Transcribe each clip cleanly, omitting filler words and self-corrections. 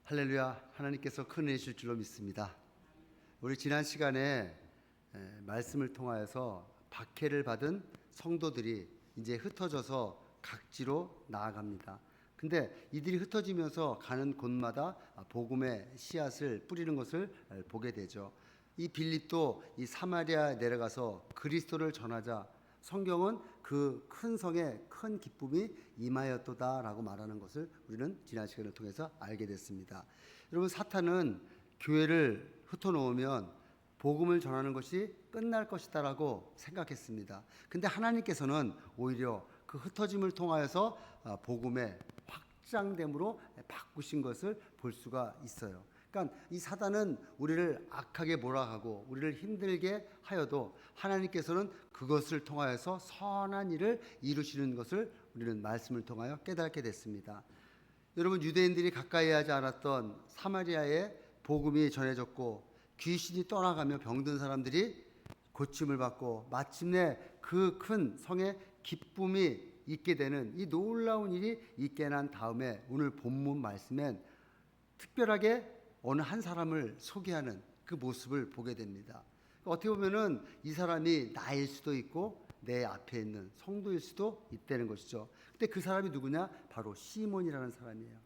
할렐루야. 하나님께서 큰 은혜 주실 줄로 믿습니다. 우리 지난 시간에 말씀을 통하여서 박해를 받은 성도들이 이제 흩어져서 각지로 나아갑니다. 근데 이들이 흩어지면서 가는 곳마다 복음의 씨앗을 뿌리는 것을 보게 되죠. 이 빌립도 이 사마리아에 내려가서 그리스도를 전하자 성경은 그 큰 성에 큰 기쁨이 임하였도다라고 말하는 것을 우리는 지난 시간을 통해서 알게 됐습니다. 여러분, 사탄은 교회를 흩어놓으면 복음을 전하는 것이 끝날 것이다라고 생각했습니다. 근데 하나님께서는 오히려 그 흩어짐을 통하여서 복음의 확장됨으로 바꾸신 것을 볼 수가 있어요. 그러니까 이 사단은 우리를 악하게 몰아가고 우리를 힘들게 하여도 하나님께서는 그것을 통하여서 선한 일을 이루시는 것을 우리는 말씀을 통하여 깨닫게 됐습니다. 여러분, 유대인들이 가까이 하지 않았던 사마리아에 복음이 전해졌고 귀신이 떠나가며 병든 사람들이 고침을 받고 마침내 그 큰 성에 기쁨이 있게 되는 이 놀라운 일이 있게 난 다음에 오늘 본문 말씀엔 특별하게 어느 한 사람을 소개하는 그 모습을 보게 됩니다. 어떻게 보면은 이 사람이 나일 수도 있고 내 앞에 있는 성도일 수도 있다는 것이죠. 근데 그 사람이 누구냐? 바로 시몬이라는 사람이에요.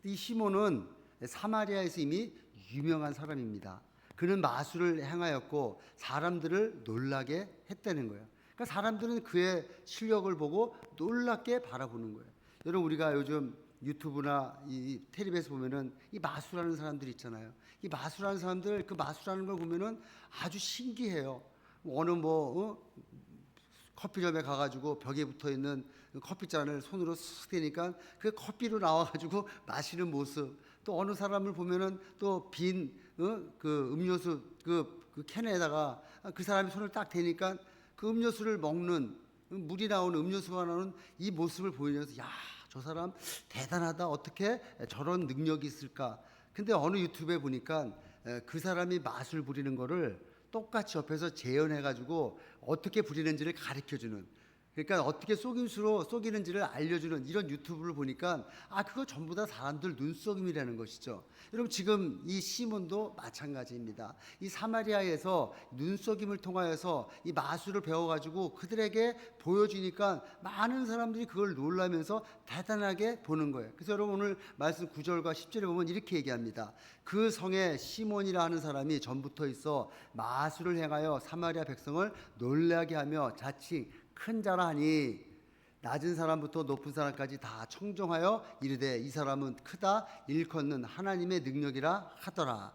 이 시몬은 사마리아에서 이미 유명한 사람입니다. 그는 마술을 행하였고 사람들을 놀라게 했다는 거예요. 그러니까 사람들은 그의 실력을 보고 놀랍게 바라보는 거예요. 여러분, 우리가 요즘 유튜브나 이 텔레비에서 보면은 이 마술하는 사람들 있잖아요. 이 마술하는 사람들, 그 마술하는 걸 보면은 아주 신기해요. 어느 커피점에 가가지고 벽에 붙어 있는 커피잔을 손으로 쓱 대니까 그 커피로 나와가지고 마시는 모습. 또 어느 사람을 보면은 또 빈 그 음료수 그 캔에다가 그 사람이 손을 딱 대니까 그 음료수를 먹는, 물이 나오는, 음료수가 나오는 이 모습을 보이면서 야, 저 사람 대단하다. 어떻게 저런 능력이 있을까? 근데 어느 유튜브에 보니까 그 사람이 마술 부리는 거를 똑같이 옆에서 재현해가지고 어떻게 부리는지를 가르쳐주는, 그러니까 어떻게 속임수로 속이는지를 알려주는 이런 유튜브를 보니까 그거 전부 다 사람들 눈속임이라는 것이죠. 여러분, 지금 이 시몬도 마찬가지입니다. 이 사마리아에서 눈속임을 통하여서 이 마술을 배워가지고 그들에게 보여주니까 많은 사람들이 그걸 놀라면서 대단하게 보는 거예요. 그래서 여러분, 오늘 말씀 9절과 10절에 보면 이렇게 얘기합니다. 그 성에 시몬이라 하는 사람이 전부터 있어 마술을 행하여 사마리아 백성을 놀라게 하며 자칭 큰 자라 하니 낮은 사람부터 높은 사람까지 다 청종하여 이르되 이 사람은 크다 일컫는 하나님의 능력이라 하더라.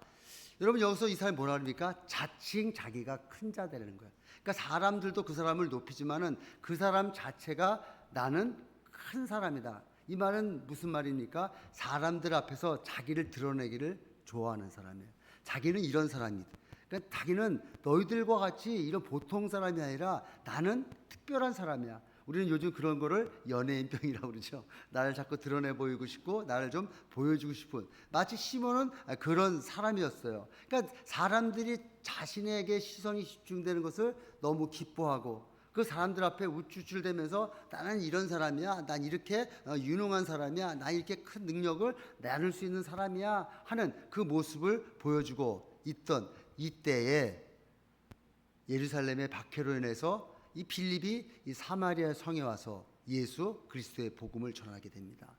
여러분, 여기서 이 사람이 뭐라 합니까? 자칭 자기가 큰 자 되는 거예요. 그러니까 사람들도 그 사람을 높이지만은 그 사람 자체가 나는 큰 사람이다. 이 말은 무슨 말입니까? 사람들 앞에서 자기를 드러내기를 좋아하는 사람이에요. 자기는 이런 사람이다. 그러니까 자기는 너희들과 같이 이런 보통 사람이 아니라 나는 특별한 사람이야. 우리는 요즘 그런 거를 연예인병이라고 그러죠. 나를 자꾸 드러내 보이고 싶고 나를 좀 보여주고 싶은, 마치 시몬은 그런 사람이었어요. 그러니까 사람들이 자신에게 시선이 집중되는 것을 너무 기뻐하고 그 사람들 앞에 우쭐쭈쭐대면서 나는 이런 사람이야, 난 이렇게 유능한 사람이야, 난 이렇게 큰 능력을 나눌 수 있는 사람이야 하는 그 모습을 보여주고 있던 이때에 예루살렘의 박해로 인해서 이 빌립이 이 사마리아 성에 와서 예수 그리스도의 복음을 전하게 됩니다.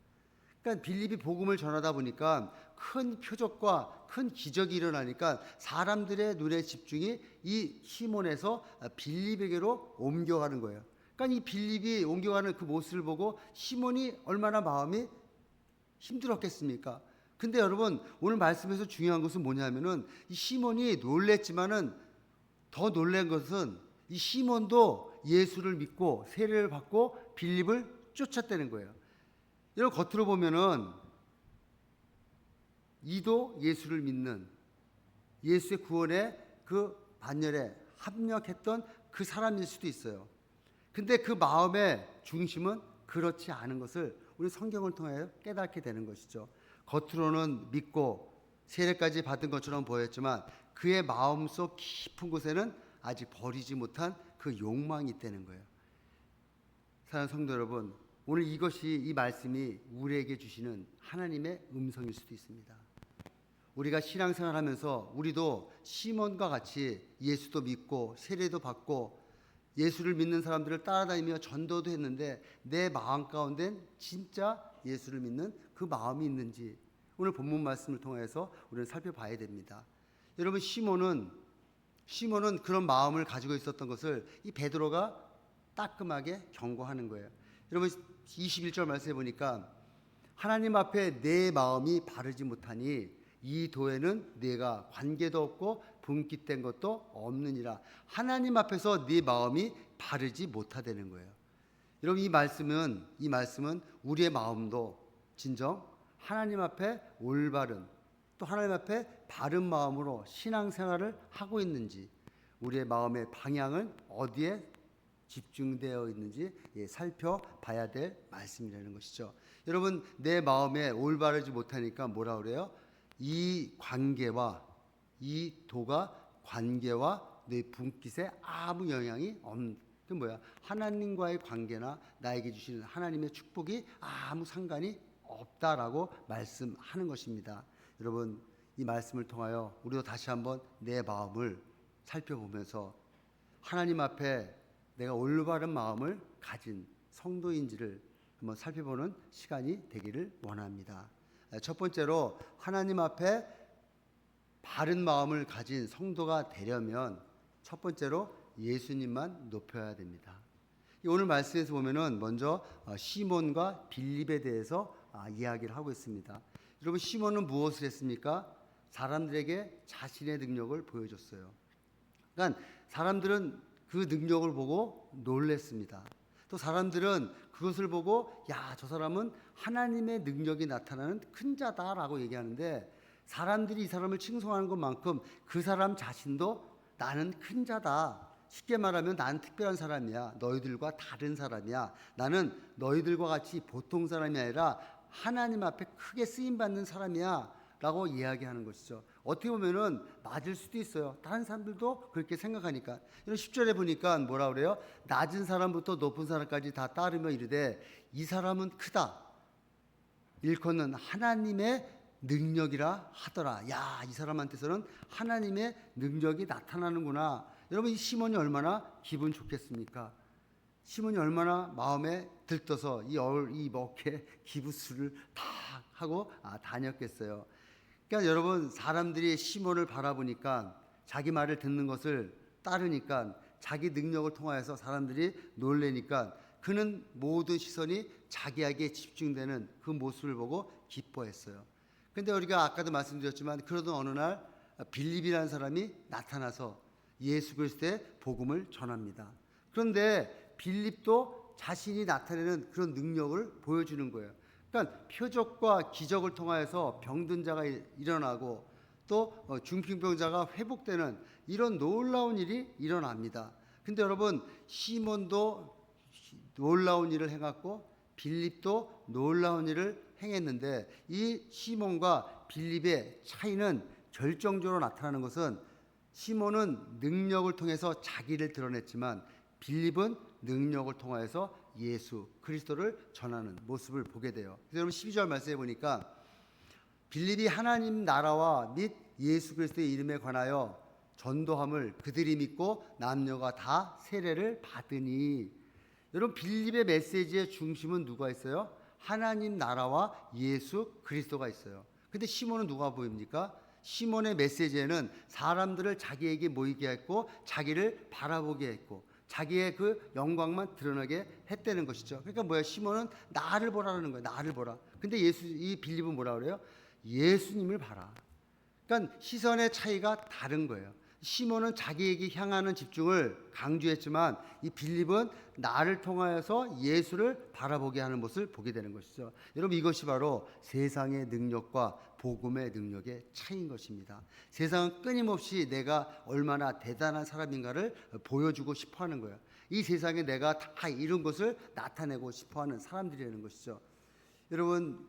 그러니까 빌립이 복음을 전하다 보니까 큰 표적과 큰 기적이 일어나니까 사람들의 눈의 집중이 이 시몬에서 빌립에게로 옮겨가는 거예요. 그러니까 이 빌립이 옮겨가는 그 모습을 보고 시몬이 얼마나 마음이 힘들었겠습니까? 근데 여러분, 오늘 말씀에서 중요한 것은 뭐냐면은 이 시몬이 놀랬지만은 더 놀란 것은 이 시몬도 예수를 믿고 세례를 받고 빌립을 쫓았다는 거예요. 여러분, 겉으로 보면은 이도 예수를 믿는, 예수의 구원에 그 반열에 합력했던 그 사람일 수도 있어요. 근데 그 마음의 중심은 그렇지 않은 것을 우리 성경을 통해 깨닫게 되는 것이죠. 겉으로는 믿고 세례까지 받은 것처럼 보였지만 그의 마음속 깊은 곳에는 아직 버리지 못한 그 욕망이 있다는 거예요. 사랑하는 성도 여러분, 오늘 이 말씀이 우리에게 주시는 하나님의 음성일 수도 있습니다. 우리가 신앙생활하면서 우리도 시몬과 같이 예수도 믿고 세례도 받고 예수를 믿는 사람들을 따라다니며 전도도 했는데 내 마음 가운데는 진짜 예수를 믿는 그 마음이 있는지 오늘 본문 말씀을 통해서 우리는 살펴봐야 됩니다. 여러분, 시몬은 그런 마음을 가지고 있었던 것을 이 베드로가 따끔하게 경고하는 거예요. 여러분, 21절 말씀해 보니까 하나님 앞에 내 마음이 바르지 못하니 이 도에는 내가 관계도 없고 분깃된 것도 없느니라. 하나님 앞에서 네 마음이 바르지 못하다는 거예요. 여러분, 이 말씀은 우리의 마음도 진정 하나님 앞에 올바른, 또 하나님 앞에 바른 마음으로 신앙생활을 하고 있는지, 우리의 마음의 방향은 어디에 집중되어 있는지 살펴봐야 될 말씀이라는 것이죠. 여러분, 내 마음에 올바르지 못하니까 뭐라 그래요? 이 도가 관계와 내 분깃에 아무 영향이 없는, 그 뭐야? 하나님과의 관계나 나에게 주시는 하나님의 축복이 아무 상관이 없다라고 말씀하는 것입니다. 여러분, 이 말씀을 통하여 우리도 다시 한번 내 마음을 살펴보면서 하나님 앞에 내가 올바른 마음을 가진 성도인지를 한번 살펴보는 시간이 되기를 원합니다. 첫 번째로 하나님 앞에 바른 마음을 가진 성도가 되려면 첫 번째로 예수님만 높여야 됩니다. 오늘 말씀에서 보면은 먼저 시몬과 빌립에 대해서 이야기를 하고 있습니다. 여러분, 시몬은 무엇을 했습니까? 사람들에게 자신의 능력을 보여줬어요. 그러니까 사람들은 그 능력을 보고 놀랬습니다. 또 사람들은 그것을 보고 야, 저 사람은 하나님의 능력이 나타나는 큰 자다라고 얘기하는데, 사람들이 이 사람을 칭송하는 것만큼 그 사람 자신도 나는 큰 자다, 쉽게 말하면 나는 특별한 사람이야, 너희들과 다른 사람이야, 나는 너희들과 같이 보통 사람이 아니라 하나님 앞에 크게 쓰임받는 사람이야 라고 이야기하는 것이죠. 어떻게 보면은 맞을 수도 있어요. 다른 사람들도 그렇게 생각하니까. 이런 10절에 보니까 뭐라 그래요? 낮은 사람부터 높은 사람까지 다 따르며 이르되 이 사람은 크다, 일컫는 하나님의 능력이라 하더라. 야, 이 사람한테서는 하나님의 능력이 나타나는구나. 여러분, 이 시몬이 얼마나 기분 좋겠습니까? 시몬이 얼마나 마음에 들떠서 이 먹게 기부스를 다 하고 다녔겠어요. 그러니까 여러분, 사람들이 시몬을 바라보니까, 자기 말을 듣는 것을 따르니까, 자기 능력을 통하여서 사람들이 놀래니까 그는 모든 시선이 자기에게 집중되는 그 모습을 보고 기뻐했어요. 그런데 우리가 아까도 말씀드렸지만 그러던 어느 날 빌립이라는 사람이 나타나서 예수 그리스도의 복음을 전합니다. 그런데 빌립도 자신이 나타내는 그런 능력을 보여주는 거예요. 그러니까 표적과 기적을 통하여서 병든 자가 일어나고 또 중풍병자가 회복되는 이런 놀라운 일이 일어납니다. 근데 여러분, 시몬도 놀라운 일을 행했고 빌립도 놀라운 일을 행했는데, 이 시몬과 빌립의 차이는 결정적으로 나타나는 것은, 시몬은 능력을 통해서 자기를 드러냈지만 빌립은 능력을 통하여서 예수 그리스도를 전하는 모습을 보게 돼요. 그래서 여러분, 12절 말씀해 보니까 빌립이 하나님 나라와 및 예수 그리스도의 이름에 관하여 전도함을 그들이 믿고 남녀가 다 세례를 받으니. 여러분, 빌립의 메시지의 중심은 누가 있어요? 하나님 나라와 예수 그리스도가 있어요. 근데 시몬은 누가 보입니까? 시몬의 메시지에는 사람들을 자기에게 모이게 했고 자기를 바라보게 했고 자기의 그 영광만 드러나게 했다는 것이죠. 그러니까 뭐야? 시몬은 나를 보라는 거예요. 나를 보라. 근데 이 빌립은 뭐라 그래요? 예수님을 봐라. 그러니까 시선의 차이가 다른 거예요. 시몬은 자기에게 향하는 집중을 강조했지만 이 빌립은 나를 통하여서 예수를 바라보게 하는 모습을 보게 되는 것이죠. 여러분, 이것이 바로 세상의 능력과 복음의 능력의 차이인 것입니다. 세상은 끊임없이 내가 얼마나 대단한 사람인가를 보여주고 싶어하는 거예요. 이 세상에 내가 다 이룬 것을 나타내고 싶어하는 사람들이라는 것이죠. 여러분,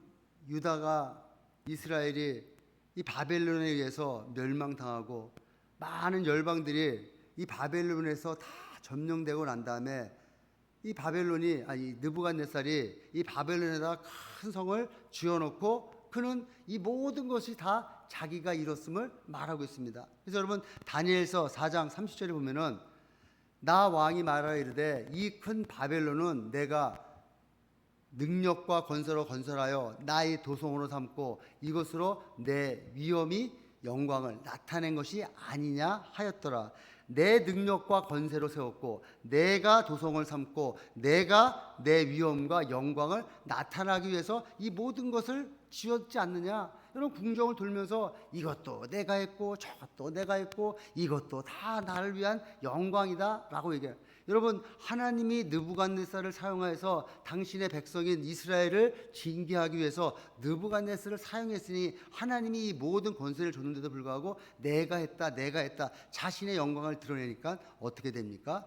유다가, 이스라엘이 이 바벨론에 의해서 멸망당하고 많은 열방들이 이 바벨론에서 다 점령되고 난 다음에 이 느부갓네살이 이 바벨론에다 큰 성을 지어놓고 그는 이 모든 것이 다 자기가 이뤘음을 말하고 있습니다. 그래서 여러분 다니엘서 4장 30절에 보면은 나 왕이 말하여 이르되 이 큰 바벨론은 내가 능력과 건설로 건설하여 나의 도성으로 삼고 이것으로 내 위엄이 영광을 나타낸 것이 아니냐 하였더라. 내 능력과 건세로 세웠고 내가 도성을 삼고 내가 내 위엄과 영광을 나타나기 위해서 이 모든 것을 지었지 않느냐. 여러분 궁정을 돌면서 이것도 내가 했고 저것도 내가 했고 이것도 다 나를 위한 영광이다 라고 얘기해요. 여러분 하나님이 느부갓네살을 사용해서 당신의 백성인 이스라엘을 징계하기 위해서 느부갓네살을 사용했으니 하나님이 이 모든 권세를 줬는데도 불구하고 내가 했다 자신의 영광을 드러내니까 어떻게 됩니까?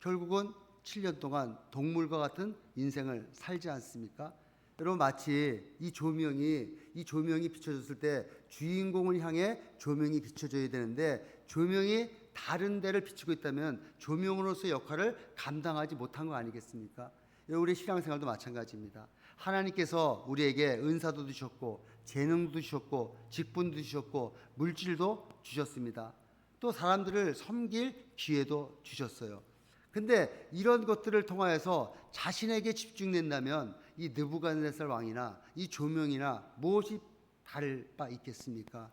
결국은 7년 동안 동물과 같은 인생을 살지 않습니까? 여러분 마치 이 조명이 비춰졌을 때 주인공을 향해 조명이 비춰져야 되는데 조명이 다른 데를 비추고 있다면 조명으로서의 역할을 감당하지 못한 거 아니겠습니까? 우리 신앙생활도 마찬가지입니다. 하나님께서 우리에게 은사도 주셨고 재능도 주셨고 직분도 주셨고 물질도 주셨습니다. 또 사람들을 섬길 기회도 주셨어요. 근데 이런 것들을 통하여서 자신에게 집중된다면 이 느부갓네살 왕이나 이 조명이나 무엇이 다를 바 있겠습니까?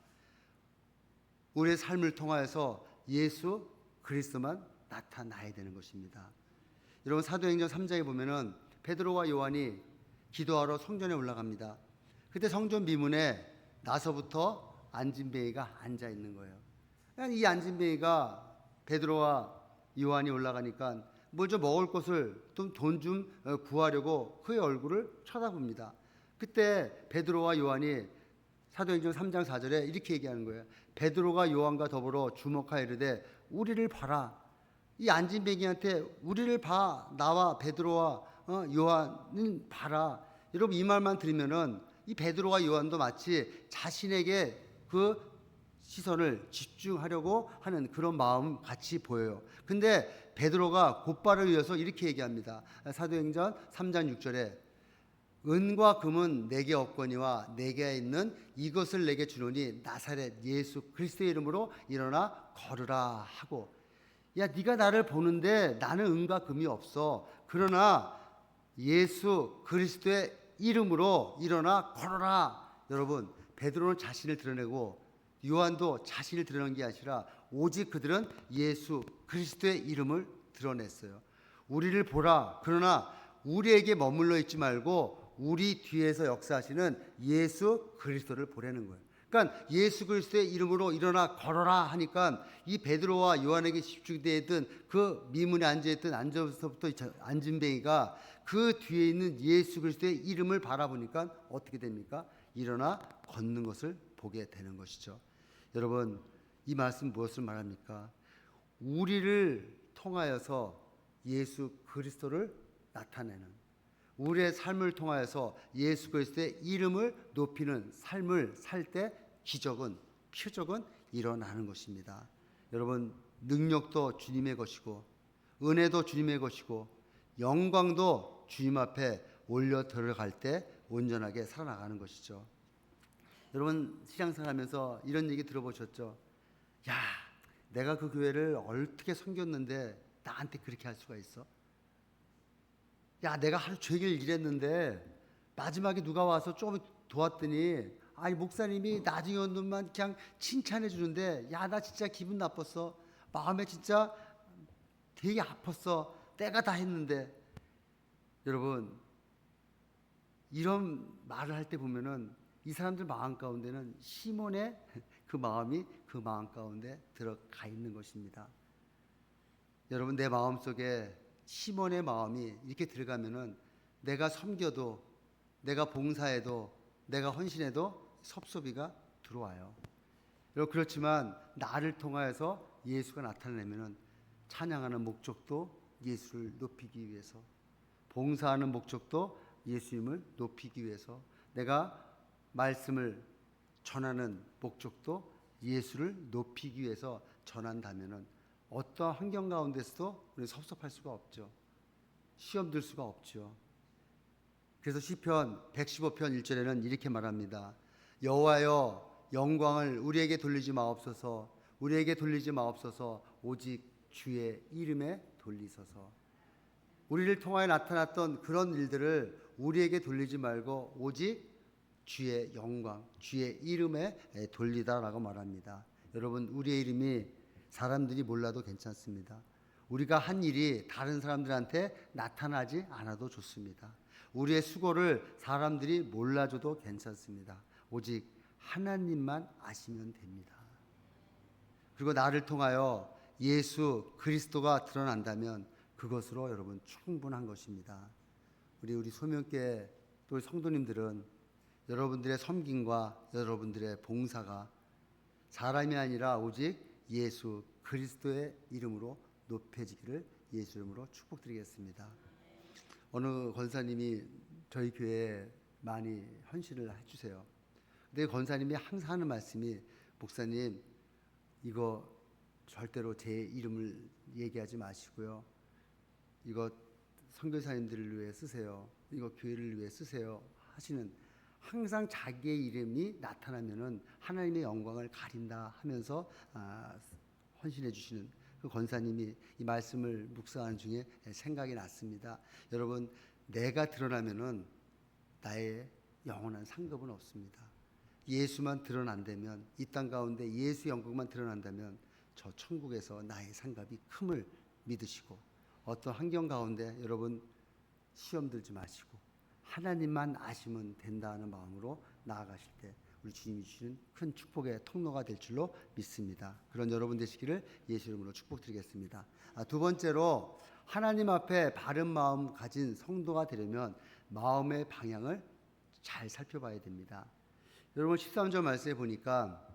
우리의 삶을 통하여서 예수 그리스도만 나타나야 되는 것입니다. 여러분 사도행전 3장에 보면은 베드로와 요한이 기도하러 성전에 올라갑니다. 그때 성전 미문에 나서부터 안진뱅이가 앉아 있는 거예요. 이 안진뱅이가 베드로와 요한이 올라가니까 뭐 좀 먹을 것을 돈 좀 구하려고 그의 얼굴을 쳐다봅니다. 그때 베드로와 요한이 사도행전 3장 4절에 이렇게 얘기하는 거예요. 베드로가 요한과 더불어 주목하여 이르되 우리를 봐라. 이 안진뱅이한테 우리를 봐. 나와 베드로와 요한은 봐라. 여러분 이 말만 들으면은 이 베드로와 요한도 마치 자신에게 그 시선을 집중하려고 하는 그런 마음 같이 보여요. 근데 베드로가 곧바로 이어서 이렇게 얘기합니다. 사도행전 3장 6절에 은과 금은 내게 없거니와 내게 있는 이것을 내게 주노니 나사렛 예수 그리스도의 이름으로 일어나 걸으라 하고, 야 네가 나를 보는데 나는 은과 금이 없어. 그러나 예수 그리스도의 이름으로 일어나 걸어라. 여러분 베드로는 자신을 드러내고 요한도 자신을 드러낸 게 아니라 오직 그들은 예수 그리스도의 이름을 드러냈어요. 우리를 보라. 그러나 우리에게 머물러 있지 말고 우리 뒤에서 역사하시는 예수 그리스도를 보라는 거예요. 그러니까 예수 그리스도의 이름으로 일어나 걸어라 하니까 이 베드로와 요한에게 집중되어 있던 그 미문에 앉아있던 앉아서부터 안진뱅이가 그 뒤에 있는 예수 그리스도의 이름을 바라보니까 어떻게 됩니까? 일어나 걷는 것을 보게 되는 것이죠. 여러분 이 말씀 무엇을 말합니까? 우리를 통하여서 예수 그리스도를 나타내는, 우리의 삶을 통하여서 예수 그리스도의 이름을 높이는 삶을 살 때 기적은, 표적은 일어나는 것입니다. 여러분 능력도 주님의 것이고 은혜도 주님의 것이고 영광도 주님 앞에 올려 들어갈 때 온전하게 살아나가는 것이죠. 여러분 신앙생활하면서 이런 얘기 들어보셨죠? 야 내가 그 교회를 어떻게 섬겼는데 나한테 그렇게 할 수가 있어? 야 내가 하루 종일 일했는데 마지막에 누가 와서 좀 도왔더니 아이 목사님이 나중에 온 놈만 그냥 칭찬해 주는데 야 나 진짜 기분 나빴어. 마음에 진짜 되게 아팠어. 때가 다 했는데. 여러분 이런 말을 할 때 보면은 이 사람들 마음 가운데는 시몬의 그 마음이 그 마음 가운데 들어가 있는 것입니다. 여러분 내 마음속에 시몬의 마음이 이렇게 들어가면은 내가 섬겨도 내가 봉사해도 내가 헌신해도 섭섭이가 들어와요. 여러분 그렇지만 나를 통하여서 예수가 나타내면은 찬양하는 목적도 예수를 높이기 위해서, 봉사하는 목적도 예수님을 높이기 위해서, 내가 말씀을 전하는 목적도 예수를 높이기 위해서 전한다면은 어떠한 환경 가운데서도 우리는 섭섭할 수가 없죠. 시험 들 수가 없죠. 그래서 시편 115편 1절에는 이렇게 말합니다. 여호와여 영광을 우리에게 돌리지 마옵소서. 우리에게 돌리지 마옵소서. 오직 주의 이름에 돌리소서. 우리를 통하여 나타났던 그런 일들을 우리에게 돌리지 말고 오직 주의 영광, 주의 이름에 돌리다라고 말합니다. 여러분, 우리의 이름이 사람들이 몰라도 괜찮습니다. 우리가 한 일이 다른 사람들한테 나타나지 않아도 좋습니다. 우리의 수고를 사람들이 몰라줘도 괜찮습니다. 오직 하나님만 아시면 됩니다. 그리고 나를 통하여 예수 그리스도가 드러난다면 그것으로 여러분 충분한 것입니다. 우리 소명교회 또 성도님들은 여러분들의 섬김과 여러분들의 봉사가 사람이 아니라 오직 예수 그리스도의 이름으로 높여지기를 예수 이름으로 축복드리겠습니다. 어느 권사님이 저희 교회에 많이 헌신을 해주세요. 근데 권사님이 항상 하는 말씀이, 목사님 이거 절대로 제 이름을 얘기하지 마시고요. 이거 선교사님들을 위해 쓰세요. 이거 교회를 위해 쓰세요. 하시는, 항상 자기의 이름이 나타나면은 하나님의 영광을 가린다 하면서 헌신해 주시는 그 권사님이 이 말씀을 묵상하는 중에 생각이 났습니다. 여러분, 내가 드러나면은 나의 영원한 상급은 없습니다. 예수만 드러난다면, 이 땅 가운데 예수 영광만 드러난다면 저 천국에서 나의 상급이 큼을 믿으시고, 어떤 환경 가운데 여러분 시험 들지 마시고 하나님만 아시면 된다는 마음으로 나아가실 때 우리 주님이 주시는 큰 축복의 통로가 될 줄로 믿습니다. 그런 여러분 되시기를 예수 이름으로 축복드리겠습니다. 두 번째로, 하나님 앞에 바른 마음 가진 성도가 되려면 마음의 방향을 잘 살펴봐야 됩니다. 여러분 13절 말씀에 보니까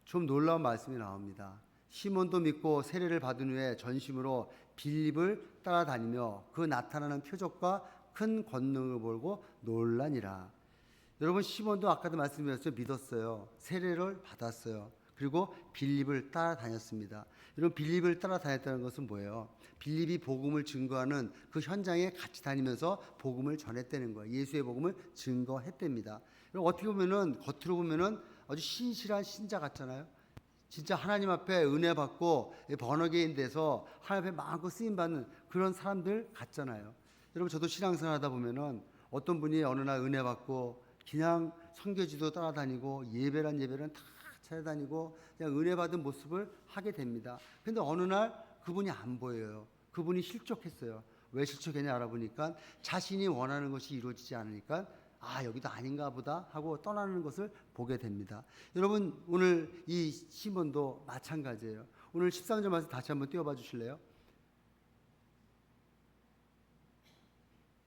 좀 놀라운 말씀이 나옵니다. 시몬도 믿고 세례를 받은 후에 전심으로 빌립을 따라다니며 그 나타나는 표적과 큰 권능을 보고 놀라니라. 여러분, 시몬도 아까도 말씀드렸죠. 믿었어요. 세례를 받았어요. 그리고 빌립을 따라다녔습니다. 여러분, 빌립을 따라다녔다는 것은 뭐예요? 빌립이 복음을 증거하는 그 현장에 같이 다니면서 복음을 전했다는 거예요. 예수의 복음을 증거했답니다. 여러분, 어떻게 보면은, 겉으로 보면은 아주 신실한 신자 같잖아요. 진짜 하나님 앞에 은혜 받고 번역인 돼서 하나님 앞에 마음껏 쓰임 받는 그런 사람들 같잖아요. 여러분, 저도 신앙생활 하다 보면은 어떤 분이 어느 날 은혜 받고 그냥 선교지도 따라다니고 예배란 예배는 다 찾아다니고 그냥 은혜 받은 모습을 하게 됩니다. 근데 어느 날 그분이 안 보여요. 그분이 실족했어요. 왜 실족했냐 알아보니까 자신이 원하는 것이 이루어지지 않으니까 여기도 아닌가 보다 하고 떠나는 것을 보게 됩니다. 여러분, 오늘 이 시몬도 마찬가지예요. 오늘 13절 말씀 다시 한번 띄워봐 주실래요?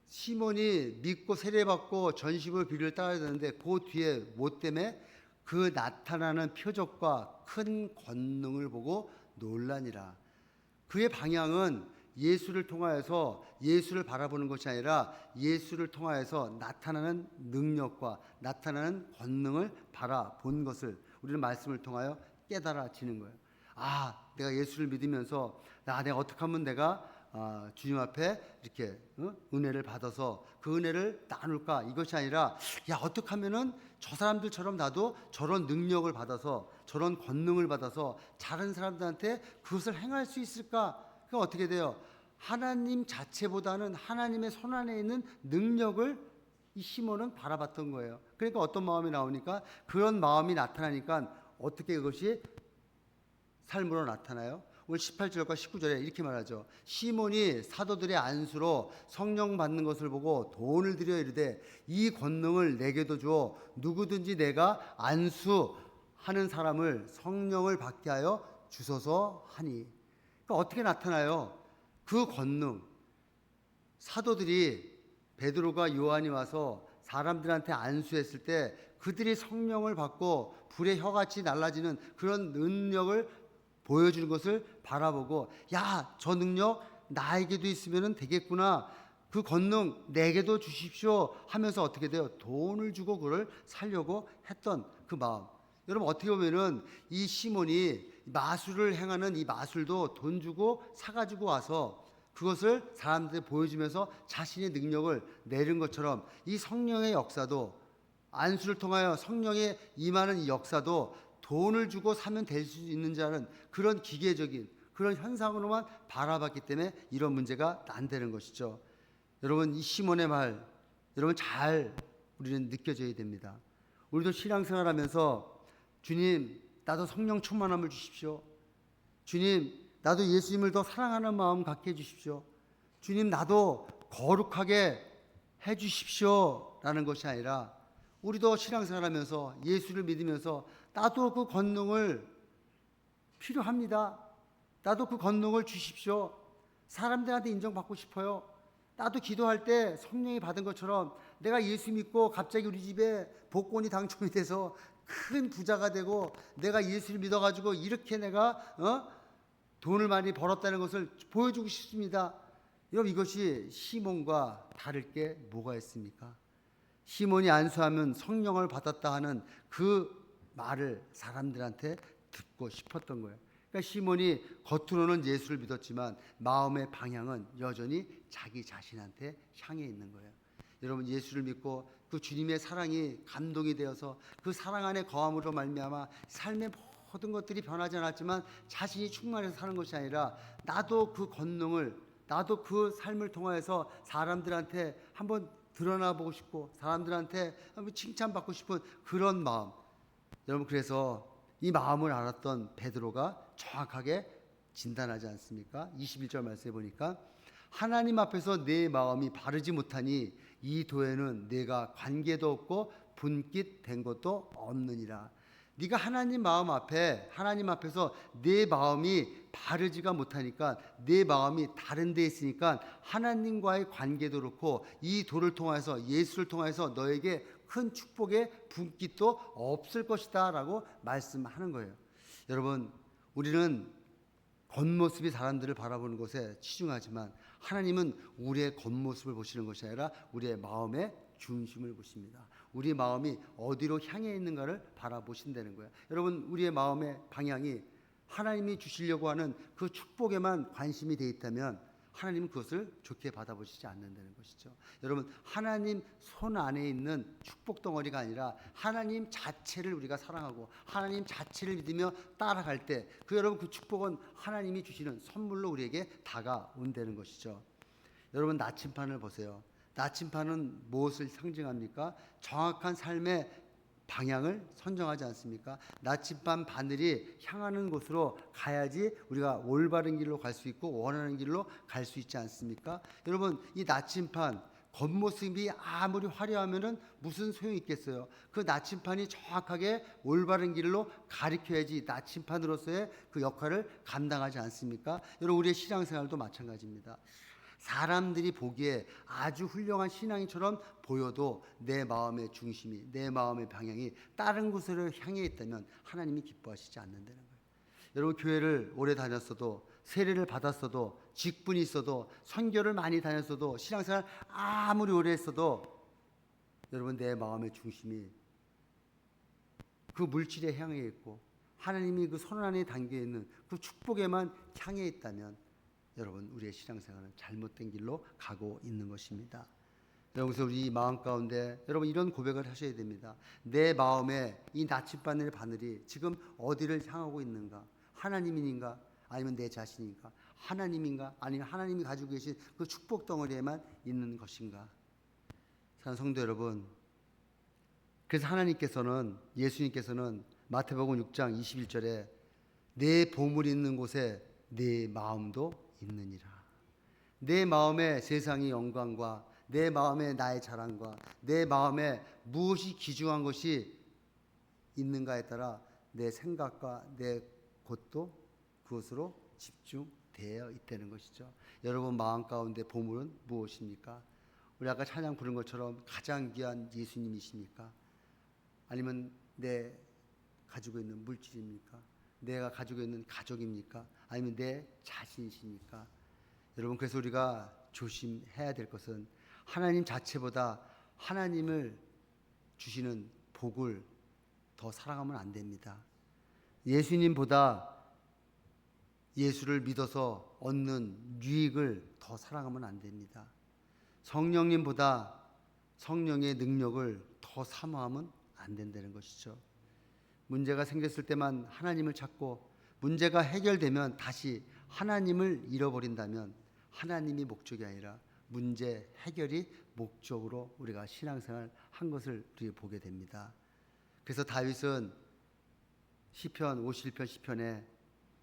시몬이 믿고 세례받고 전심으로 빌립을 따라다녔는데 그 뒤에 뭐 때문에? 그 나타나는 표적과 큰 권능을 보고 놀라니라. 그의 방향은 예수를 통하여서 예수를 바라보는 것이 아니라 예수를 통하여서 나타나는 능력과 나타나는 권능을 바라본 것을 우리는 말씀을 통하여 깨달아지는 거예요. 내가 예수를 믿으면서 내가 어떻게 하면 내가 주님 앞에 이렇게 은혜를 받아서 그 은혜를 나눌까? 이것이 아니라 어떻게 하면은 저 사람들처럼 나도 저런 능력을 받아서 저런 권능을 받아서 다른 사람들한테 그것을 행할 수 있을까? 그럼 어떻게 돼요? 하나님 자체보다는 하나님의 손 안에 있는 능력을 이 시몬은 바라봤던 거예요. 그러니까 어떤 마음이 나오니까, 그런 마음이 나타나니까 어떻게 그것이 삶으로 나타나요? 오늘 18절과 19절에 이렇게 말하죠. 시몬이 사도들의 안수로 성령 받는 것을 보고 돈을 들여 이르되 이 권능을 내게도 주어 누구든지 내가 안수하는 사람을 성령을 받게 하여 주소서 하니. 그러니까 어떻게 나타나요? 그 권능, 사도들이 베드로가 요한이 와서 사람들한테 안수했을 때 그들이 성령을 받고 불의 혀같이 날라지는 그런 능력을 보여주는 것을 바라보고, 저 능력 나에게도 있으면 되겠구나, 그 권능 내게도 주십시오 하면서 어떻게 돼요? 돈을 주고 그를 살려고 했던 그 마음. 여러분, 어떻게 보면은 이 시몬이 마술을 행하는 이 마술도 돈 주고 사가지고 와서 그것을 사람들에 보여주면서 자신의 능력을 내는 것처럼 이 성령의 역사도 안수를 통하여 성령의 임하는 이 역사도 돈을 주고 사면 될 수 있는 줄 아는 그런 기계적인 그런 현상으로만 바라봤기 때문에 이런 문제가 난다는 것이죠. 여러분, 이 시몬의 말 여러분 잘 우리는 느껴져야 됩니다. 우리도 신앙생활하면서 주님 나도 성령 충만함을 주십시오. 주님 나도 예수님을 더 사랑하는 마음 갖게 해주십시오. 주님 나도 거룩하게 해주십시오 라는 것이 아니라 우리도 신앙생활하면서 예수를 믿으면서 나도 그 권능을 필요합니다. 나도 그 권능을 주십시오. 사람들한테 인정받고 싶어요. 나도 기도할 때 성령이 받은 것처럼 내가 예수 믿고 갑자기 우리 집에 복권이 당첨이 돼서 큰 부자가 되고 내가 예수를 믿어가지고 이렇게 내가 돈을 많이 벌었다는 것을 보여주고 싶습니다. 여러분 이것이 시몬과 다를 게 뭐가 있습니까? 시몬이 안수하면 성령을 받았다 하는 그 말을 사람들한테 듣고 싶었던 거예요. 그러니까 시몬이 겉으로는 예수를 믿었지만 마음의 방향은 여전히 자기 자신한테 향해 있는 거예요. 여러분 예수를 믿고 그 주님의 사랑이 감동이 되어서 그 사랑 안에 거함으로 말미암아 삶의 모든 것들이 변하지 않았지만 자신이 충만해서 사는 것이 아니라 나도 그 권능을 나도 그 삶을 통해서 사람들한테 한번 드러나 보고 싶고 사람들한테 한번 칭찬받고 싶은 그런 마음. 여러분 그래서 이 마음을 알았던 베드로가 정확하게 진단하지 않습니까? 21절 말씀해 보니까 하나님 앞에서 내 마음이 바르지 못하니 이 도에는 내가 관계도 없고 분깃 된 것도 없느니라. 네가 하나님 앞에서 내 마음이 바르지가 못하니까 내 마음이 다른 데 있으니까 하나님과의 관계도 그렇고 이 도를 통해서 예수를 통해서 너에게 큰 축복의 분깃도 없을 것이다 라고 말씀하는 거예요. 여러분 우리는 겉모습이 사람들을 바라보는 것에 치중하지만 하나님은 우리의 겉모습을 보시는 것이 아니라 우리의 마음의 중심을 보십니다. 우리 마음이 어디로 향해 있는가를 바라보신다는 거예요. 여러분 우리의 마음의 방향이 하나님이 주시려고 하는 그 축복에만 관심이 돼 있다면 하나님은 그것을 좋게 받아보시지 않는다는 것이죠. 여러분 하나님 손 안에 있는 축복 덩어리가 아니라 하나님 자체를 우리가 사랑하고 하나님 자체를 믿으며 따라갈 때 여러분 그 축복은 하나님이 주시는 선물로 우리에게 다가온다는 것이죠. 여러분 나침판을 보세요. 나침판은 무엇을 상징합니까? 정확한 삶의 방향을 선정하지 않습니까? 나침반 바늘이 향하는 곳으로 가야지 우리가 올바른 길로 갈 수 있고 원하는 길로 갈 수 있지 않습니까? 여러분 이 나침반 겉모습이 아무리 화려하면은 무슨 소용이 있겠어요? 그 나침판이 정확하게 올바른 길로 가리켜야지 나침판으로서의 그 역할을 감당하지 않습니까? 여러분 우리의 신앙생활도 마찬가지입니다. 사람들이 보기에 아주 훌륭한 신앙인처럼 보여도 내 마음의 중심이 내 마음의 방향이 다른 곳으로 향해 있다면 하나님이 기뻐하시지 않는다는 거예요. 여러분 교회를 오래 다녔어도 세례를 받았어도 직분이 있어도 선교를 많이 다녔어도 신앙생활 아무리 오래 했어도 여러분 내 마음의 중심이 그 물질에 향해 있고 하나님이 그 손 안에 담겨 있는 그 축복에만 향해 있다면 여러분 우리의 신앙생활은 잘못된 길로 가고 있는 것입니다. 여기서 우리 마음 가운데 여러분 이런 고백을 하셔야 됩니다. 내 마음에 이 나침반의 바늘이 지금 어디를 향하고 있는가? 하나님인가? 아니면 내 자신인가? 하나님인가? 아니면 하나님이 가지고 계신 그 축복 덩어리에만 있는 것인가? 사랑하는 성도 여러분, 그래서 하나님께서는 예수님께서는 마태복음 6장 21절에 내 보물이 있는 곳에 내 마음도 있느니라. 내 마음에 세상의 영광과 내 마음에 나의 자랑과 내 마음에 무엇이 귀중한 것이 있는가에 따라 내 생각과 내 곳도 그것으로 집중되어 있다는 것이죠. 여러분 마음 가운데 보물은 무엇입니까? 우리 아까 찬양 부른 것처럼 가장 귀한 예수님이십니까? 아니면 내 가지고 있는 물질입니까? 내가 가지고 있는 가족입니까? 아니면 내 자신이십니까? 여러분 그래서 우리가 조심해야 될 것은 하나님 자체보다 하나님을 주시는 복을 더 사랑하면 안 됩니다. 예수님보다 예수를 믿어서 얻는 유익을 더 사랑하면 안 됩니다. 성령님보다 성령의 능력을 더 사모하면 안 된다는 것이죠. 문제가 생겼을 때만 하나님을 찾고 문제가 해결되면 다시 하나님을 잃어버린다면 하나님이 목적이 아니라 문제 해결이 목적으로 우리가 신앙생활 한 것을 우리가 보게 됩니다. 그래서 다윗은 시편 51편 시편에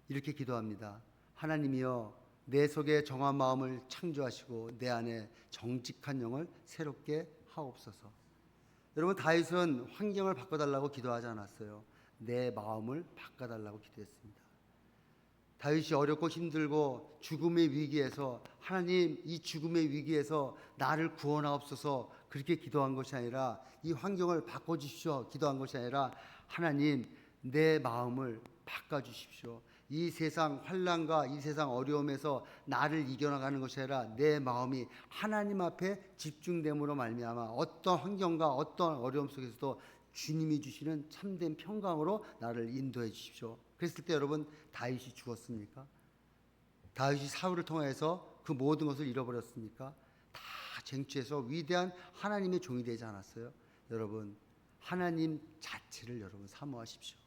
이렇게 기도합니다. 하나님이여 내 속에 정한 마음을 창조하시고 내 안에 정직한 영을 새롭게 하옵소서. 여러분, 다윗은 환경을 바꿔달라고 기도하지 않았어요. 내 마음을 바꿔달라고 기도했습니다. 다윗이 어렵고 힘들고 죽음의 위기에서 하나님 이 죽음의 위기에서 나를 구원하옵소서 그렇게 기도한 것이 아니라 이 환경을 바꿔주십시오 기도한 것이 아니라 하나님 내 마음을 바꿔주십시오. 이 세상 환난과 이 세상 어려움에서 나를 이겨나가는 것이 아니라 내 마음이 하나님 앞에 집중됨으로 말미암아 어떤 환경과 어떤 어려움 속에서도 주님이 주시는 참된 평강으로 나를 인도해 주십시오. 그랬을 때 여러분 다윗이 죽었습니까? 다윗이 사울을 통해서 그 모든 것을 잃어버렸습니까? 다 쟁취해서 위대한 하나님의 종이 되지 않았어요? 여러분 하나님 자체를 여러분 사모하십시오.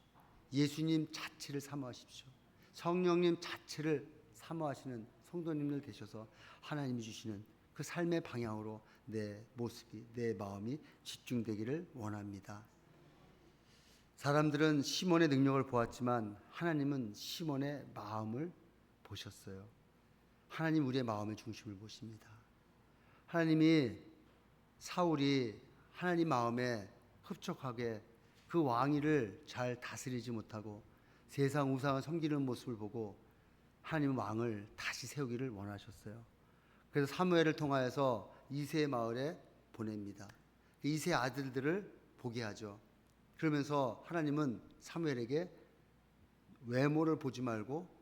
예수님 자체를 사모하십시오. 성령님 자체를 사모하시는 성도님들 되셔서 하나님이 주시는 그 삶의 방향으로 내 모습이 내 마음이 집중되기를 원합니다. 사람들은 시몬의 능력을 보았지만 하나님은 시몬의 마음을 보셨어요. 하나님 우리의 마음의 중심을 보십니다. 하나님이 사울이 하나님 마음에 흡족하게 그 왕위를 잘 다스리지 못하고 세상 우상을 섬기는 모습을 보고 하나님은 왕을 다시 세우기를 원하셨어요. 그래서 사무엘을 통하여서 이새의 마을에 보냅니다. 이새의 아들들을 보게 하죠. 그러면서 하나님은 사무엘에게 외모를 보지 말고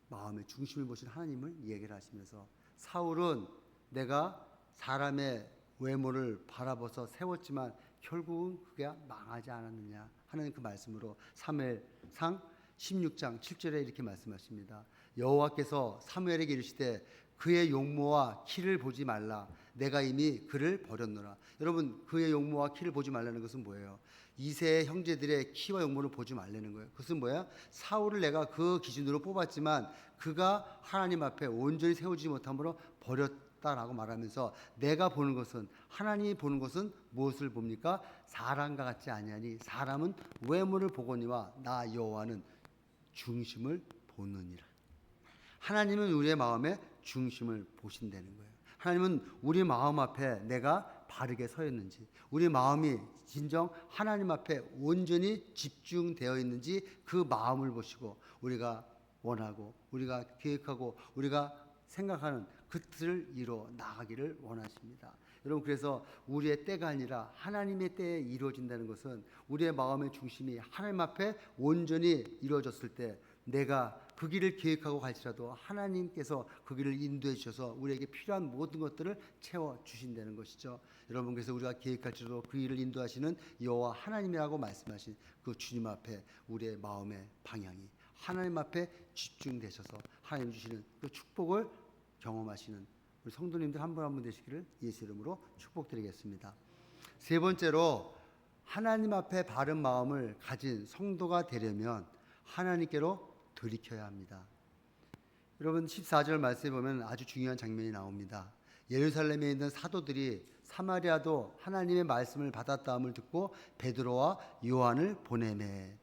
마음의 중심을 보신 하나님을 얘기를 하시면서 상울은 내가 사람의 외모를 바라봐서 세웠지만 결국은 그게 망하지 않았느냐 하는 그 말씀으로 사무엘상 16장 7절에 이렇게 말씀하십니다. 여호와께서 사무엘에게 이르시되 그의 용모와 키를 보지 말라. 내가 이미 그를 버렸노라. 여러분 그의 용모와 키를 보지 말라는 것은 뭐예요? 이새의 형제들의 키와 용모를 보지 말라는 거예요. 그것은 뭐야? 사울을 내가 그 기준으로 뽑았지만 그가 하나님 앞에 온전히 세우지 못함으로 버렸다라고 말하면서 내가 보는 것은 하나님이 보는 것은 무엇을 봅니까? 사람과 같지 아니하니 사람은 외모를 보거니와 나 여호와는 중심을 보느니라. 하나님은 우리의 마음의 중심을 보신다는 거예요. 하나님은 우리 마음 앞에 내가 바르게 서 있는지, 우리 마음이 진정 하나님 앞에 온전히 집중되어 있는지 그 마음을 보시고 우리가 원하고 우리가 계획하고 우리가 생각하는 그 뜻을 이루어 나가기를 원하십니다. 여러분 그래서 우리의 때가 아니라 하나님의 때에 이루어진다는 것은 우리의 마음의 중심이 하나님 앞에 온전히 이루어졌을 때 내가 그 길을 계획하고 갈지라도 하나님께서 그 길을 인도해 주셔서 우리에게 필요한 모든 것들을 채워 주신다는 것이죠. 여러분 그래서 우리가 계획할지라도 그 길을 인도하시는 여호와 하나님이라고 말씀하신 그 주님 앞에 우리의 마음의 방향이 하나님 앞에 집중되셔서 하나님 주시는 그 축복을 경험하시는 우리 성도님들 한 분 한 분 되시기를 예수 이름으로 축복드리겠습니다. 세 번째로 하나님 앞에 바른 마음을 가진 성도가 되려면 하나님께로 돌이켜야 합니다. 여러분 14절 말씀에 보면 아주 중요한 장면이 나옵니다. 예루살렘에 있는 사도들이 사마리아도 하나님의 말씀을 받았다함을 듣고 베드로와 요한을 보내매.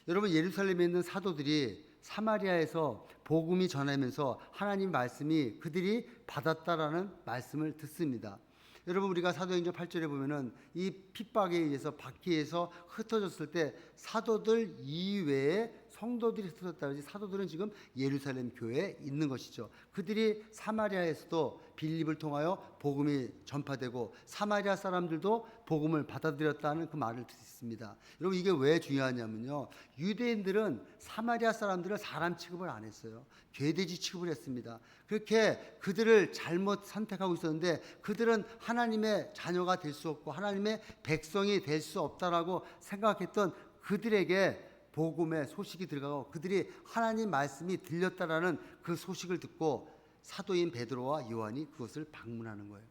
여러분 예루살렘에 있는 사도들이 사마리아에서 복음이 전하면서 하나님 말씀이 그들이 받았다라는 말씀을 듣습니다. 여러분 우리가 사도행전 8절에 보면은 이 핍박에 의해서 박해에서 흩어졌을 때 사도들 이외에 성도들이 흩어졌다 그러지 사도들은 지금 예루살렘 교회에 있는 것이죠. 그들이 사마리아에서도 빌립을 통하여 복음이 전파되고 사마리아 사람들도 복음을 받아들였다는 그 말을 듣습니다. 여러분 이게 왜 중요하냐면요. 유대인들은 사마리아 사람들을 사람 취급을 안 했어요. 괴돼지 취급을 했습니다. 그렇게 그들을 잘못 선택하고 있었는데 그들은 하나님의 자녀가 될 수 없고 하나님의 백성이 될 수 없다라고 생각했던 그들에게 복음의 소식이 들어가고 그들이 하나님 말씀이 들렸다라는 그 소식을 듣고 사도인 베드로와 요한이 그것을 방문하는 거예요.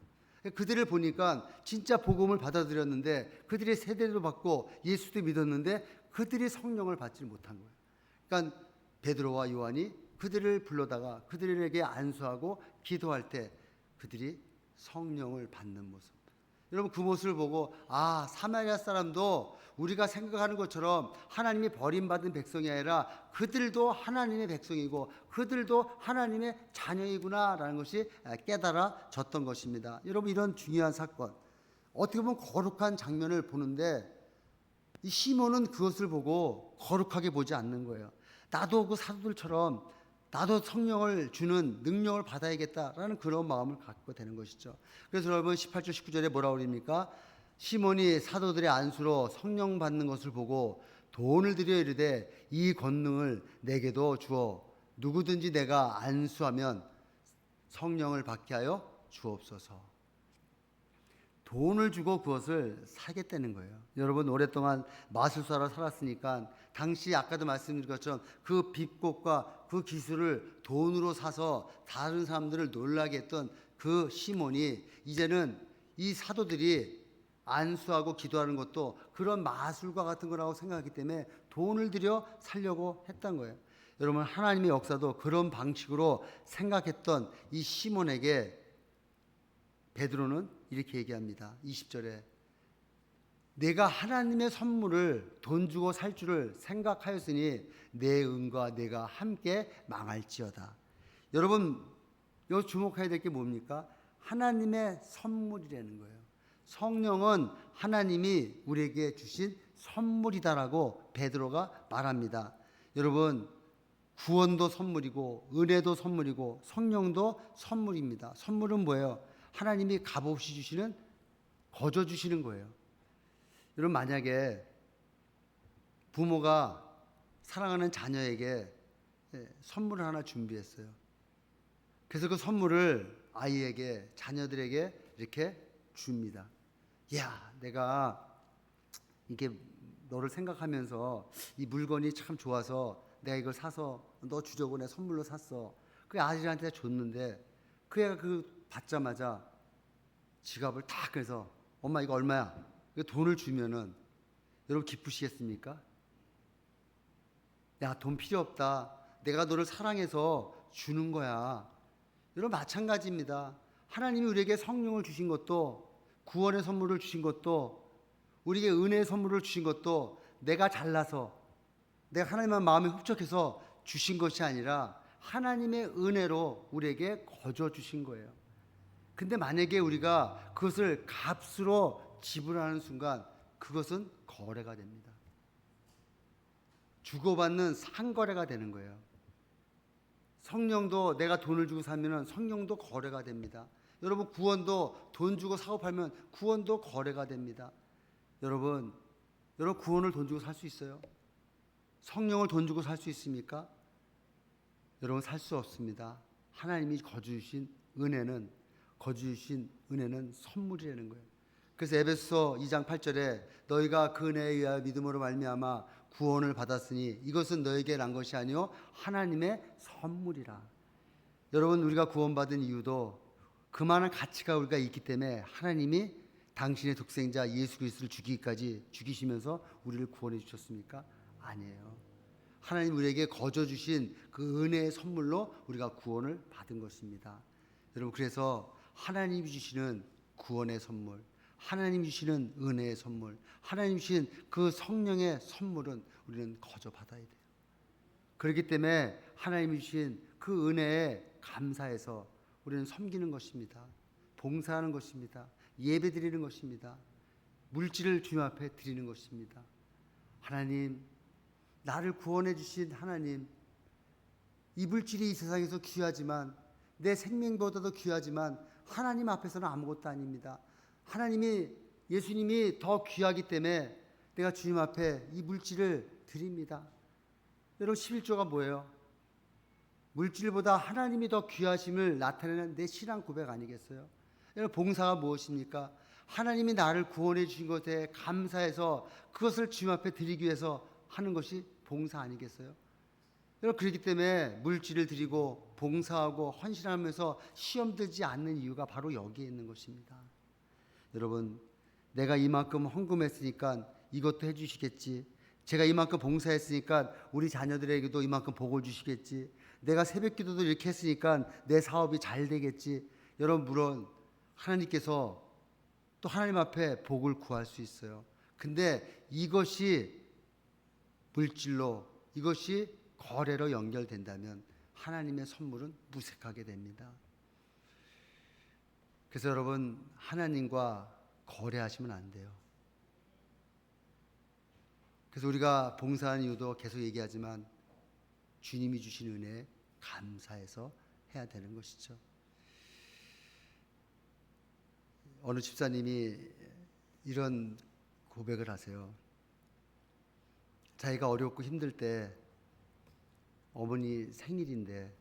그들을 보니까 진짜 복음을 받아들였는데 그들이 세례도 받고 예수도 믿었는데 그들이 성령을 받지 못한 거예요. 그러니까 베드로와 요한이 그들을 불러다가 그들에게 안수하고 기도할 때 그들이 성령을 받는 모습. 여러분 그 모습을 보고 사마리아 사람도 우리가 생각하는 것처럼 하나님이 버림받은 백성이 아니라 그들도 하나님의 백성이고 그들도 하나님의 자녀이구나라는 것이 깨달아졌던 것입니다. 여러분 이런 중요한 사건, 어떻게 보면 거룩한 장면을 보는데 이 시몬은 그것을 보고 거룩하게 보지 않는 거예요. 나도 그 사도들처럼 나도 성령을 주는 능력을 받아야겠다라는 그런 마음을 갖고 되는 것이죠. 그래서 여러분 18절 19절에 뭐라고 그럽니까? 시몬이 사도들의 안수로 성령 받는 것을 보고 돈을 들여 이르되 이 권능을 내게도 주어 누구든지 내가 안수하면 성령을 받게 하여 주옵소서. 돈을 주고 그것을 사겠다는 거예요. 여러분 오랫동안 마술사로 살았으니까 당시 아까도 말씀드린 것처럼 그 비법과 그 기술을 돈으로 사서 다른 사람들을 놀라게 했던 그 시몬이 이제는 이 사도들이 안수하고 기도하는 것도 그런 마술과 같은 거라고 생각하기 때문에 돈을 들여 살려고 했던 거예요. 여러분 하나님의 역사도 그런 방식으로 생각했던 이 시몬에게 베드로는 이렇게 얘기합니다. 20절에 내가 하나님의 선물을 돈 주고 살 줄을 생각하였으니 내 은과 내가 함께 망할지어다. 여러분 여기 주목해야 될 게 뭡니까? 하나님의 선물이라는 거예요. 성령은 하나님이 우리에게 주신 선물이다라고 베드로가 말합니다. 여러분 구원도 선물이고 은혜도 선물이고 성령도 선물입니다. 선물은 뭐예요? 하나님이 값없이 주시는, 거저 주시는 거예요. 여러분 만약에 부모가 사랑하는 자녀에게 선물을 하나 준비했어요. 그래서 그 선물을 아이에게, 자녀들에게 이렇게 줍니다. 야, 내가 이게 너를 생각하면서 이 물건이 참 좋아서 내가 이걸 사서 너 주려고 내 선물로 샀어. 그 아들한테 줬는데 그 애가 그 받자마자 지갑을 딱 그래서 엄마 이거 얼마야? 돈을 주면은 여러분 기쁘시겠습니까? 야, 돈 필요 없다. 내가 너를 사랑해서 주는 거야. 여러분 마찬가지입니다. 하나님이 우리에게 성령을 주신 것도, 구원의 선물을 주신 것도, 우리에게 은혜의 선물을 주신 것도 내가 잘나서 내가 하나님만 마음에 흡족해서 주신 것이 아니라 하나님의 은혜로 우리에게 거저 주신 거예요. 근데 만약에 우리가 그것을 값으로 지불하는 순간 그것은 거래가 됩니다. 주고받는 상거래가 되는 거예요. 성령도 내가 돈을 주고 사면 성령도 거래가 됩니다. 여러분 구원도 돈 주고 사고 팔면 구원도 거래가 됩니다. 여러분 구원을 돈 주고 살 수 있어요? 성령을 돈 주고 살 수 있습니까? 여러분 살 수 없습니다. 하나님이 거주신 은혜는 선물이라는 거예요. 그래서 에베소 2장 8절에 너희가 그 은혜에 의하여 믿음으로 말미암아 구원을 받았으니 이것은 너에게 난 것이 아니요 하나님의 선물이라. 여러분 우리가 구원받은 이유도 그만한 가치가 우리가 있기 때문에 하나님이 당신의 독생자 예수 그리스도를 죽이기까지 죽이시면서 우리를 구원해 주셨습니까? 아니에요. 하나님 우리에게 거저 주신 그 은혜의 선물로 우리가 구원을 받은 것입니다. 여러분 그래서 하나님이 주시는 구원의 선물, 하나님 주시는 은혜의 선물, 하나님 주신 그 성령의 선물은 우리는 거저 받아야 돼요. 그렇기 때문에 하나님이 주신 그 은혜에 감사해서 우리는 섬기는 것입니다. 봉사하는 것입니다. 예배 드리는 것입니다. 물질을 주님 앞에 드리는 것입니다. 하나님, 나를 구원해 주신 하나님, 이 물질이 이 세상에서 귀하지만 내 생명보다도 귀하지만 하나님 앞에서는 아무것도 아닙니다. 하나님이 예수님이 더 귀하기 때문에 내가 주님 앞에 이 물질을 드립니다. 여러분 11조가 뭐예요? 물질보다 하나님이 더 귀하심을 나타내는 내 신앙 고백 아니겠어요? 여러분 봉사가 무엇입니까? 하나님이 나를 구원해 주신 것에 감사해서 그것을 주님 앞에 드리기 위해서 하는 것이 봉사 아니겠어요? 여러분 그렇기 때문에 물질을 드리고 봉사하고 헌신하면서 시험 들지 않는 이유가 바로 여기에 있는 것입니다. 여러분, 내가 이만큼 헌금했으니까 이것도 해주시겠지. 제가 이만큼 봉사했으니까 우리 자녀들에게도 이만큼 복을 주시겠지. 내가 새벽 기도도 이렇게 했으니까 내 사업이 잘 되겠지. 여러분, 물론 하나님께서 또 하나님 앞에 복을 구할 수 있어요. 근데 이것이 물질로, 이것이 거래로 연결된다면 하나님의 선물은 무색하게 됩니다. 그래서 여러분, 하나님과 거래하시면 안 돼요. 그래서 우리가 봉사하는 이유도 계속 얘기하지만 주님이 주신 은혜에 감사해서 해야 되는 것이죠. 어느 집사님이 이런 고백을 하세요. 자기가 어렵고 힘들 때 어머니 생일인데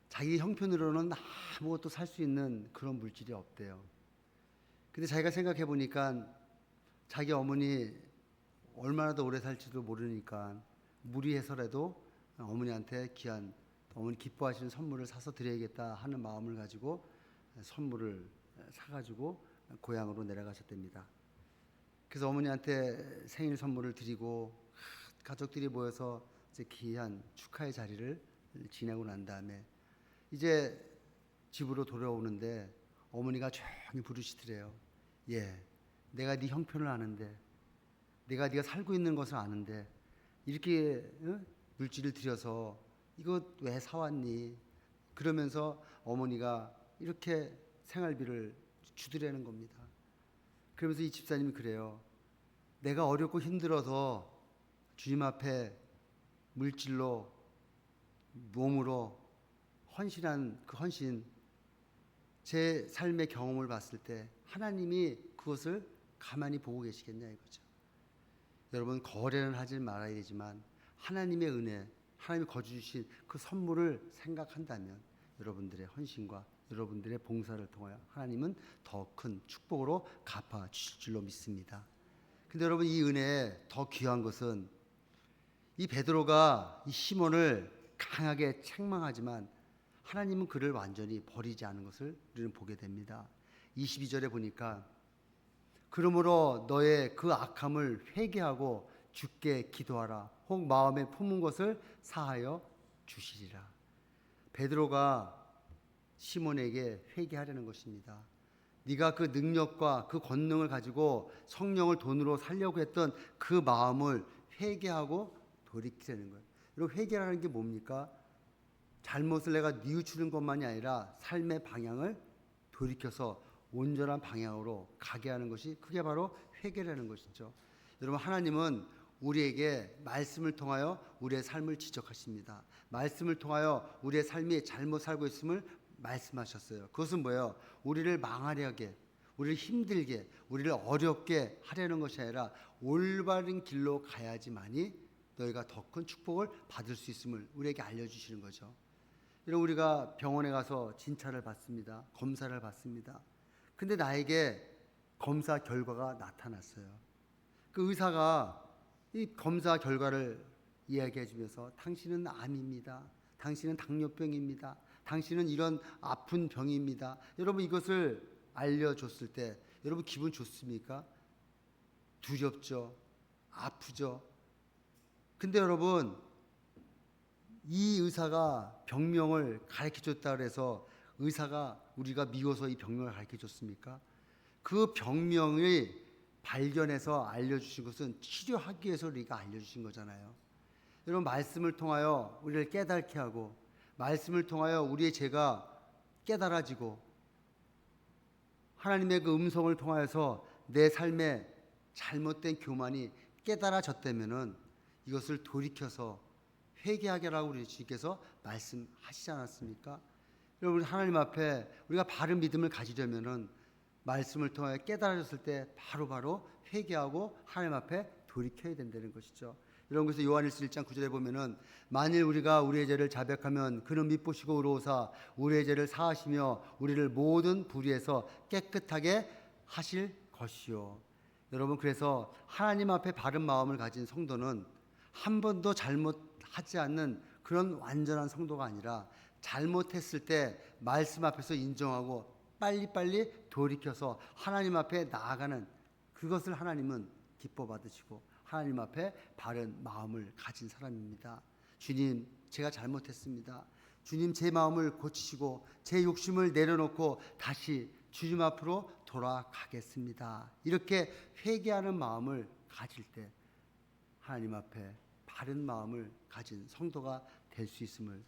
자기 형편으로는 아무것도 살 수 있는 그런 물질이 없대요. 근데 자기가 생각해 보니까 자기 어머니 얼마나 더 오래 살지도 모르니까 무리해서라도 어머니한테 귀한, 어머니 기뻐하시는 선물을 사서 드려야겠다 하는 마음을 가지고 선물을 사가지고 고향으로 내려가셨답니다. 그래서 어머니한테 생일 선물을 드리고 가족들이 모여서 이제 귀한 축하의 자리를 지내고 난 다음에 이제 집으로 돌아오는데 어머니가 조용히 부르시더래요. 예, 내가 네 형편을 아는데, 내가 네가 살고 있는 것을 아는데 이렇게 물질을 들여서 이거 왜 사왔니? 그러면서 어머니가 이렇게 생활비를 주드라는 겁니다. 그러면서 이 집사님이 그래요. 내가 어렵고 힘들어서 주님 앞에 물질로, 몸으로 헌신한 그 헌신, 제 삶의 경험을 봤을 때 하나님이 그것을 가만히 보고 계시겠냐 이거죠. 여러분, 거래는 하지 말아야 되지만 하나님의 은혜, 하나님이 거주주신 그 선물을 생각한다면 여러분들의 헌신과 여러분들의 봉사를 통하여 하나님은 더 큰 축복으로 갚아 주실 줄로 믿습니다. 근데 여러분, 이 은혜에 더 귀한 것은 이 베드로가 이 시몬을 강하게 책망하지만 하나님은 그를 완전히 버리지 않은 것을 우리는 보게 됩니다. 22절에 보니까 그러므로 너의 그 악함을 회개하고 주께 기도하라. 혹 마음에 품은 것을 사하여 주시리라. 베드로가 시몬에게 회개하려는 것입니다. 네가 그 능력과 그 권능을 가지고 성령을 돈으로 살려고 했던 그 마음을 회개하고 돌이키려는 거예요. 여러분, 회개라는 게 뭡니까? 잘못을 내가 뉘우치는 것만이 아니라 삶의 방향을 돌이켜서 온전한 방향으로 가게 하는 것이, 그게 바로 회개라는 것이죠. 여러분, 하나님은 우리에게 말씀을 통하여 우리의 삶을 지적하십니다. 말씀을 통하여 우리의 삶이 잘못 살고 있음을 말씀하셨어요. 그것은 뭐예요? 우리를 망하게 하게, 우리를 힘들게, 우리를 어렵게 하려는 것이 아니라 올바른 길로 가야지만이 너희가 더 큰 축복을 받을 수 있음을 우리에게 알려주시는 거죠. 이런, 우리가 병원에 가서 진찰을 받습니다. 검사를 받습니다. 근데 나에게 검사 결과가 나타났어요. 그 의사가 이 검사 결과를 이야기해 주면서 당신은 암입니다. 당신은 당뇨병입니다. 당신은 이런 아픈 병입니다. 여러분, 이것을 알려줬을 때 여러분 기분 좋습니까? 두렵죠. 아프죠. 근데 여러분, 이 의사가 병명을 가르쳐줬다 그래서 의사가 우리가 미워서 이 병명을 가르쳐줬습니까? 그 병명을 발견해서 알려주신 것은 치료하기 위해서 우리가 알려주신 거잖아요. 여러분, 말씀을 통하여 우리를 깨닫게 하고 말씀을 통하여 우리의 죄가 깨달아지고 하나님의 그 음성을 통하여서 내 삶의 잘못된 교만이 깨달아졌다면은 이것을 돌이켜서 회개하게라고 우리 주님께서 말씀하시지 않았습니까? 여러분, 하나님 앞에 우리가 바른 믿음을 가지려면은 말씀을 통하여 깨달아졌을 때 바로바로 회개하고 하나님 앞에 돌이켜야 된다는 것이죠. 이런 것에서 요한일서 1장 9절에 보면은 만일 우리가 우리의 죄를 자백하면 그는 미쁘시고 의로우사 우리의 죄를 사하시며 우리를 모든 불의에서 깨끗하게 하실 것이요. 여러분, 그래서 하나님 앞에 바른 마음을 가진 성도는 한 번도 잘못하지 않는 그런 완전한 성도가 아니라 잘못했을 때 말씀 앞에서 인정하고 빨리빨리 돌이켜서 하나님 앞에 나아가는 그것을 하나님은 기뻐 받으시고 하나님 앞에 바른 마음을 가진 사람입니다. 주님, 제가 잘못했습니다. 주님, 제 마음을 고치시고 제 욕심을 내려놓고 다시 주님 앞으로 돌아가겠습니다. 이렇게 회개하는 마음을 가질 때 하나님 앞에 바른 마음을 가진 성도가 될 수 있음을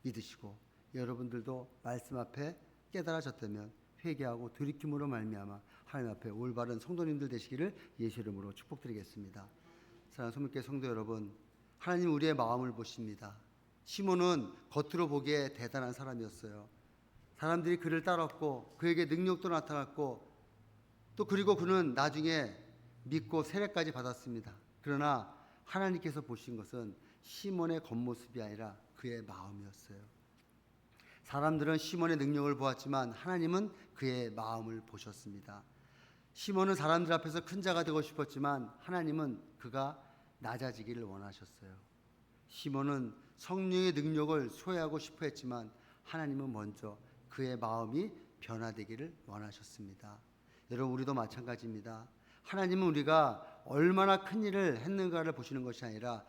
믿으시고, 여러분들도 말씀 앞에 깨달아졌다면 회개하고 돌이킴으로 말미암아 하나님 앞에 올바른 성도님들 되시기를 예수 이름으로 축복드리겠습니다. 사랑하는 소문교회 성도 여러분, 하나님 우리의 마음을 보십니다. 시몬은 겉으로 보기에 대단한 사람이었어요. 사람들이 그를 따랐고 그에게 능력도 나타났고 또 그리고 그는 나중에 믿고 세례까지 받았습니다. 그러나 하나님께서 보신 것은 시몬의 겉모습이 아니라 그의 마음이었어요. 사람들은 시몬의 능력을 보았지만 하나님은 그의 마음을 보셨습니다. 시몬은 사람들 앞에서 큰 자가 되고 싶었지만 하나님은 그가 낮아지기를 원하셨어요. 시몬은 성령의 능력을 소유하고 싶어 했지만 하나님은 먼저 그의 마음이 변화되기를 원하셨습니다. 여러분, 우리도 마찬가지입니다. 하나님은 우리가 얼마나 큰 일을 했는가를 보시는 것이 아니라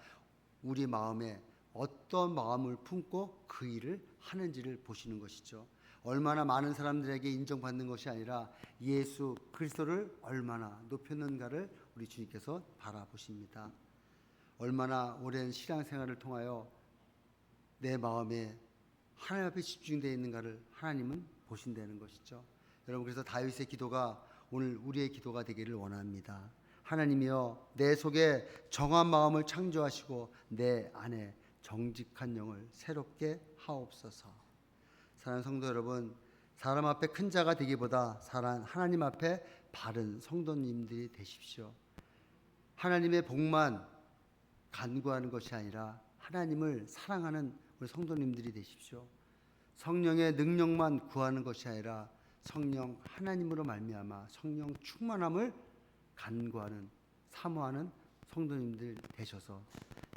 우리 마음에 어떤 마음을 품고 그 일을 하는지를 보시는 것이죠. 얼마나 많은 사람들에게 인정받는 것이 아니라 예수 그리스도를 얼마나 높였는가를 우리 주님께서 바라보십니다. 얼마나 오랜 신앙생활을 통하여 내 마음에 하나님 앞에 집중되어 있는가를 하나님은 보신다는 것이죠. 여러분, 그래서 다윗의 기도가 오늘 우리의 기도가 되기를 원합니다. 하나님이여, 내 속에 정한 마음을 창조하시고 내 안에 정직한 영을 새롭게 하옵소서. 사랑하는 성도 여러분, 사람 앞에 큰 자가 되기보다 하나님 앞에 바른 성도님들이 되십시오. 하나님의 복만 간구하는 것이 아니라 하나님을 사랑하는 우리 성도님들이 되십시오. 성령의 능력만 구하는 것이 아니라 성령 하나님으로 말미암아 성령 충만함을 간구하는, 사모하는 성도님들 되셔서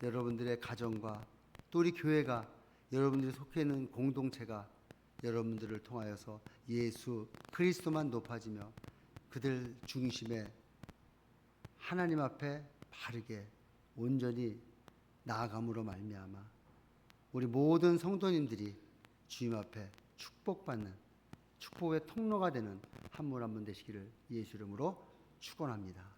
여러분들의 가정과 또 우리 교회가, 여러분들이 속해 있는 공동체가 여러분들을 통하여서 예수 그리스도만 높아지며 그들 중심에 하나님 앞에 바르게 온전히 나아감으로 말미암아 우리 모든 성도님들이 주님 앞에 축복받는, 축복의 통로가 되는 한 분 한 분 되시기를 예수 이름으로 축원합니다.